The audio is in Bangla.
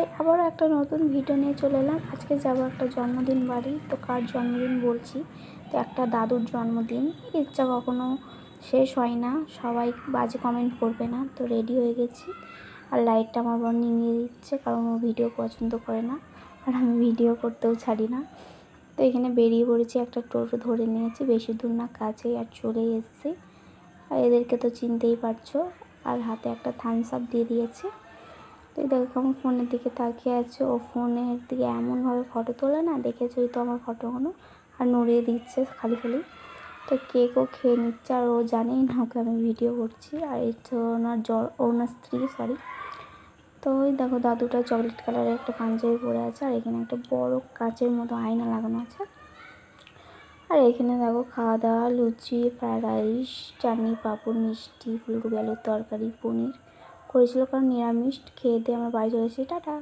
হাই, আবারও একটা নতুন ভিডিও নিয়ে চলে এলাম। আজকে যাবো একটা জন্মদিন বাড়ি। তো কার জন্মদিন বলছি, তো একটা দাদুর জন্মদিন। ইচ্ছা কখনো শেষ হয় না, সবাই বাজে কমেন্ট করবে না। তো রেডি হয়ে গেছি, আর লাইটটা আমার বোন নিয়ে দিচ্ছে, কারণ ও ভিডিও পছন্দ করে না, আর আমি ভিডিও করতেও ছাড়ি না। তো এখানে বেরিয়ে পড়েছি, একটা টোটো ধরে নিয়েছি, বেশি দূর না, কাছেই, আর চলেই এসেছি। আর এদেরকে তো চিনতেই পারছো, আর হাতে একটা থামস আপ দিয়ে দিয়েছে। তো দেখো কেমন ফোনের দিকে তাকিয়ে আছে, ও ফোনের দিকে এমনভাবে ফটো তোলে না, দেখেছোই তো আমার ফটোগুলো, আর নড়িয়ে দিচ্ছে খালি খালি। তো কেকও খেয়ে নিচ্ছে, আর ও জানেই না ওকে আমি ভিডিও করছি। আর এই তো ওনার স্ত্রী, সরি। তো ওই দেখো দাদুটা চকলেট কালারের একটা পাঞ্জাবি পরে আছে, আর এখানে একটা বড় কাচের মতো আয়না লাগানো আছে। আর এখানে দেখো খাওয়া দাওয়া, লুচি, ফ্রায়েড রাইস, চাটনি, পাঁপড়, মিষ্টি, ফুলকপি আলুর তরকারি, পনির করেছিল, কারণ নিরামিষ। খেয়ে দিয়ে আমরা বাড়ি চলে এসেছি। টাটা।